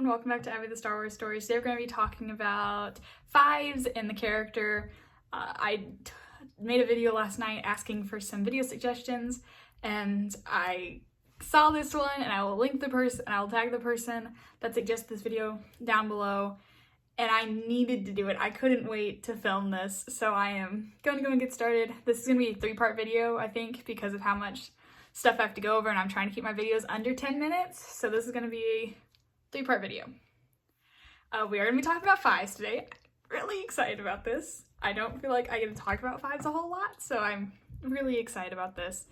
everyone, welcome back to Abby the Star Wars Stories. Today we're going to be talking about Fives and the character. I made a video last night asking for some video suggestions, and I saw this one, and I will link the person, and I'll tag the person that suggested this video down below, and I needed to do it. I couldn't wait to film this, so I am going to go and get started. This is going to be a 3-part video, I think, because of how much stuff I have to go over, and I'm trying to keep my videos under 10 minutes, so this is going to be a 3-part video. We are going to be talking about Fives today. I'm really excited about this. I don't feel like I get to talk about Fives a whole lot, so I'm really excited about this.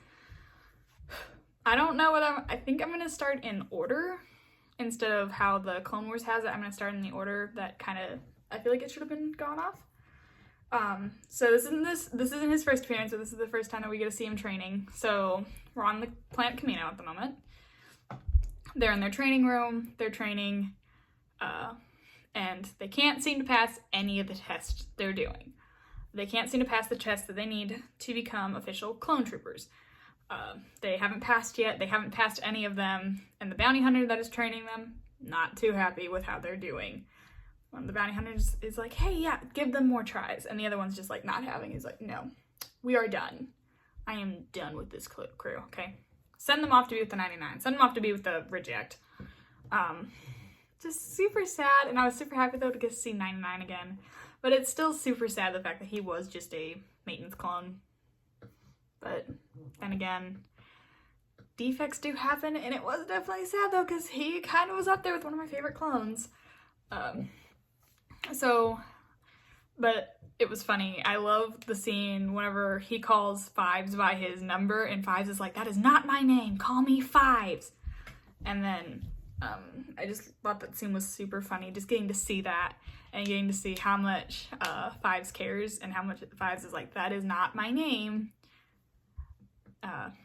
I don't know whether I think I'm going to start in order instead of how the Clone Wars has it. I'm going to start in the order that kind of I feel like it should have been gone off. So this isn't his first appearance, but this is the first time that we get to see him training. So we're on the planet Kamino at the moment. They're in their training room, they're training, and they can't seem to pass any of the tests they're doing. They can't seem to pass the tests that they need to become official clone troopers. They haven't passed yet, they haven't passed any of them, and the bounty hunter that is training them, not too happy with how they're doing. One of the bounty hunters is like, hey, yeah, give them more tries. And the other one's just like not having. He's like, no, we are done. I am done with this crew, okay? Send them off to be with the 99. Send them off to be with the Reject. Just super sad. And I was super happy, though, to get to see 99 again. But it's still super sad, the fact that he was just a maintenance clone. But then again, defects do happen. And it was definitely sad, though, because he kind of was up there with one of my favorite clones. But it was funny. I love the scene whenever he calls Fives by his number, and Fives is like, that is not my name, call me Fives. And then, I just thought that scene was super funny, just getting to see that, and getting to see how much, Fives cares, and how much Fives is like, that is not my name.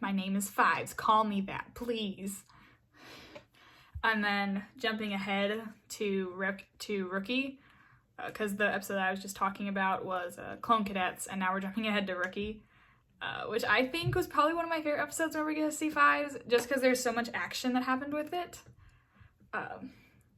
My name is Fives, call me that, please. And then jumping ahead to Rookie, because the episode that I was just talking about was Clone Cadets, and now we're jumping ahead to Rookie, which I think was probably one of my favorite episodes where we get to see Fives, just because there's so much action that happened with it.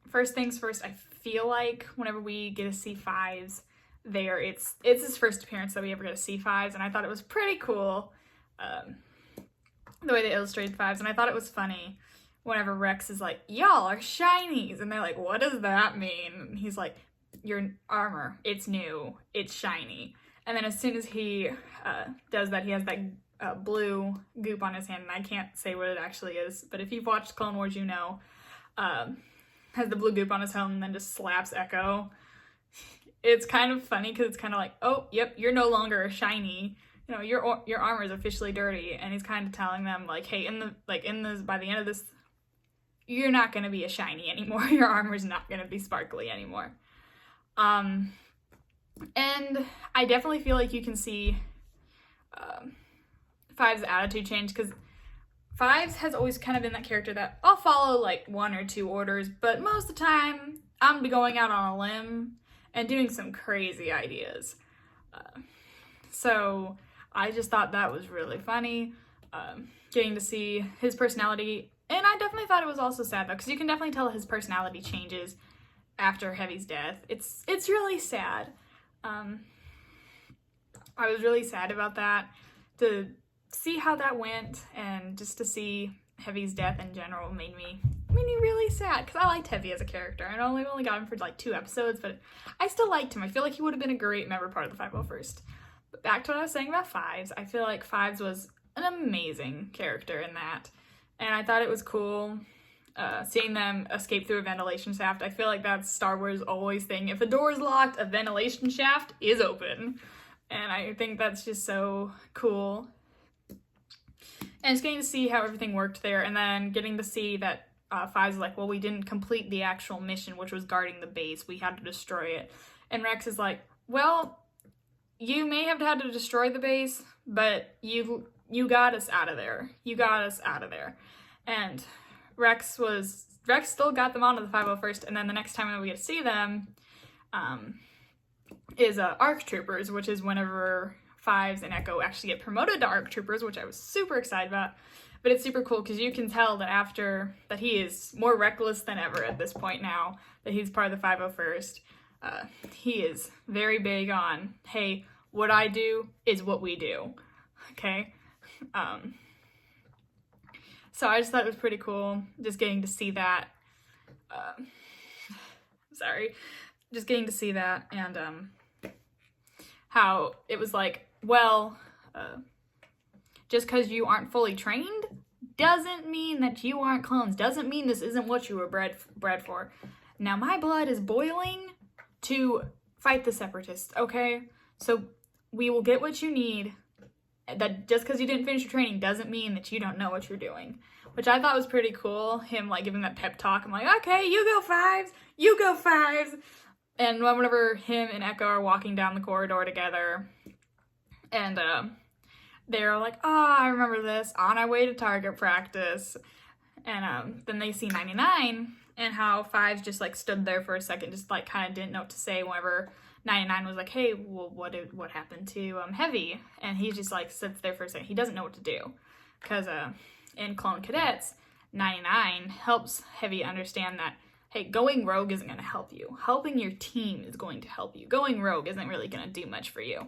First things first, I feel like whenever we get to see Fives there, it's his first appearance that we ever get to see Fives, and I thought it was pretty cool, the way they illustrated Fives, and I thought it was funny whenever Rex is like, y'all are shinies, and they're like, what does that mean? And he's like, your armor, it's new, it's shiny. And then as soon as he does that, he has that blue goop on his hand, and I can't say what it actually is, but if you've watched Clone Wars, you know, has the blue goop on his helmet and then just slaps Echo. It's kind of funny because it's kind of like, oh, yep, you're no longer a shiny. You know, your armor is officially dirty, and he's kind of telling them like, hey, by the end of this, you're not going to be a shiny anymore. Your armor's not going to be sparkly anymore. And I definitely feel like you can see Fives' attitude change, because Fives has always kind of been that character that I'll follow like 1 or 2 orders, but most of the time I'm gonna be going out on a limb and doing some crazy ideas. So I just thought that was really funny, getting to see his personality. And I definitely thought it was also sad, though, because you can definitely tell his personality changes after Heavy's death. It's really sad. I was really sad about that, to see how that went, and just to see Heavy's death in general made me really sad, because I liked Heavy as a character. I only got him for like 2 episodes, but I still liked him. I feel like he would have been a great member part of the 501st. But back to what I was saying about Fives, I feel like Fives was an amazing character in that. And I thought it was cool seeing them escape through a ventilation shaft. I feel like that's Star Wars always thing. If a door is locked, a ventilation shaft is open. And I think that's just so cool. And just getting to see how everything worked there, and then getting to see that Fives is like, well, we didn't complete the actual mission, which was guarding the base. We had to destroy it. And Rex is like, well, you may have had to destroy the base, but you got us out of there. You got us out of there. And Rex still got them onto the 501st, and then the next time that we get to see them is ARC Troopers, which is whenever Fives and Echo actually get promoted to ARC Troopers, which I was super excited about. But it's super cool because you can tell that after that he is more reckless than ever at this point now that he's part of the 501st. He is very big on, hey, what I do is what we do. Okay? So I just thought it was pretty cool just getting to see that. Just getting to see that and how it was like, well, just because you aren't fully trained doesn't mean that you aren't clones, doesn't mean this isn't what you were bred for. Now my blood is boiling to fight the Separatists, okay? So we will get what you need. That just because you didn't finish your training doesn't mean that you don't know what you're doing. Which I thought was pretty cool, him like giving that pep talk. I'm like, okay, you go Fives, you go Fives. And whenever him and Echo are walking down the corridor together, and they're like, oh, I remember this, on our way to target practice. And then they see 99, and how Fives just like stood there for a second, just like kind of didn't know what to say whenever 99 was like, hey, well, what happened to Heavy? And he just like sits there for a second. He doesn't know what to do. Because in Clone Cadets, 99 helps Heavy understand that, hey, going rogue isn't going to help you. Helping your team is going to help you. Going rogue isn't really going to do much for you.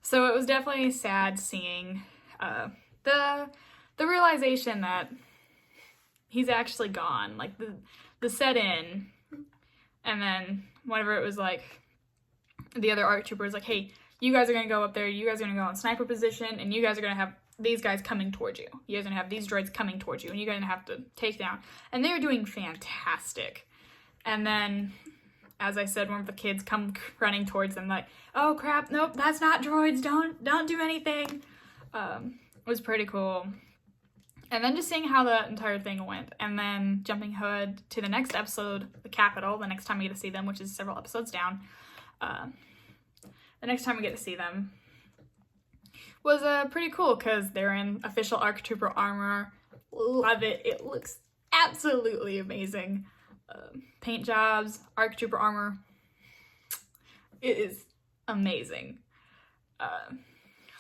So it was definitely sad seeing the realization that he's actually gone. Like the set in, and then whenever it was like, the other ARC trooper was like, hey, you guys are going to go up there, you guys are going to go in sniper position, and you guys are going to have these guys coming towards you. You guys are going to have these droids coming towards you, and you're going to have to take down. And they were doing fantastic. And then, as I said, one of the kids come running towards them like, oh crap, nope, that's not droids, don't do anything. It was pretty cool. And then just seeing how the entire thing went, and then jumping ahead to the next episode, the Capitol, the next time we get to see them, which is several episodes down. The next time we get to see them was pretty cool because they're in official ARC Trooper armor. Love it. It looks absolutely amazing. Paint jobs, ARC Trooper armor. It is amazing.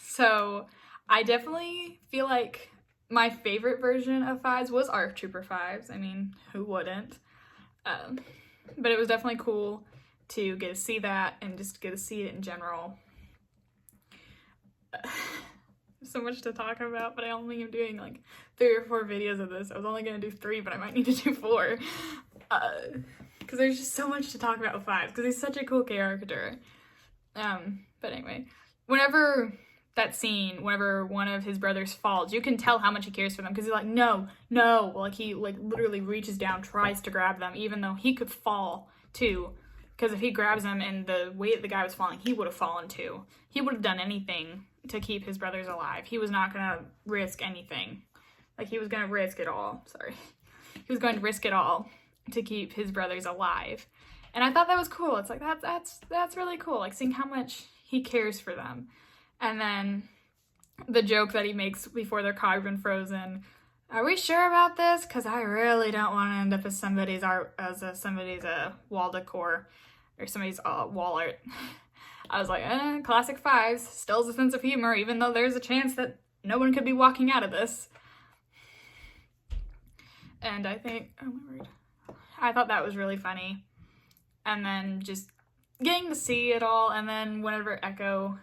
So I definitely feel like my favorite version of Fives was ARC Trooper Fives. I mean, who wouldn't? But it was definitely cool to get to see that and just get to see it in general. So much to talk about, but I only am doing like 3 or 4 videos of this. I was only going to do 3, but I might need to do 4. Because there's just so much to talk about with Fives, because he's such a cool character. But anyway, whenever that scene, whenever one of his brothers falls, you can tell how much he cares for them, because he's like, no, like he like literally reaches down, tries to grab them, even though he could fall too. Because if he grabs him and the way the guy was falling, he would have fallen too. He would have done anything to keep his brothers alive. He was not going to risk anything. Like, he was going to risk it all. Sorry. He was going to risk it all to keep his brothers alive. And I thought that was cool. It's like, that's really cool. Like, seeing how much he cares for them. And then the joke that he makes before their car been frozen. Are we sure about this? Because I really don't want to end up as somebody's wall decor or somebody's wall art. I was like, classic Fives. Still has a sense of humor, even though there's a chance that no one could be walking out of this. And I think, oh my word, I thought that was really funny. And then just getting to see it all, and then whenever Echo,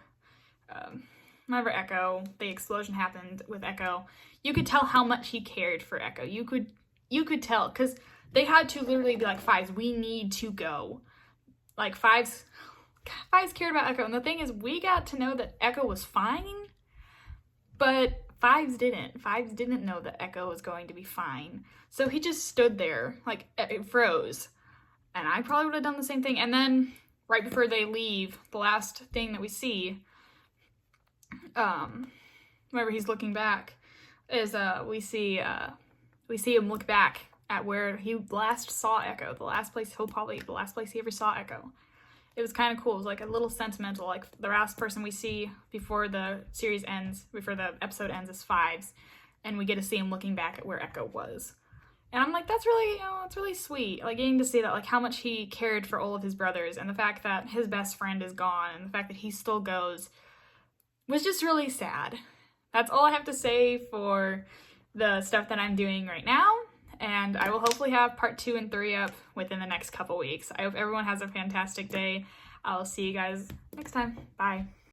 the explosion happened with Echo, you could tell how much he cared for Echo. You could tell, because they had to literally be like, Fives, we need to go. Like, Fives cared about Echo, and the thing is, we got to know that Echo was fine, but Fives didn't. Fives didn't know that Echo was going to be fine. So he just stood there, like, it froze. And I probably would have done the same thing. And then, right before they leave, the last thing that we see, whenever he's looking back, is we see him look back at where he last saw Echo, the last place he ever saw Echo. It was kind of cool. It was like a little sentimental, like the last person we see before the series ends, before the episode ends, is Fives, and we get to see him looking back at where Echo was. And I'm like, that's really, it's really sweet. Like, getting to see that, like, how much he cared for all of his brothers, and the fact that his best friend is gone, and the fact that he still goes, was just really sad. That's all I have to say for the stuff that I'm doing right now, and I will hopefully have part 2 and 3 up within the next couple weeks. I hope everyone has a fantastic day. I'll see you guys next time. Bye.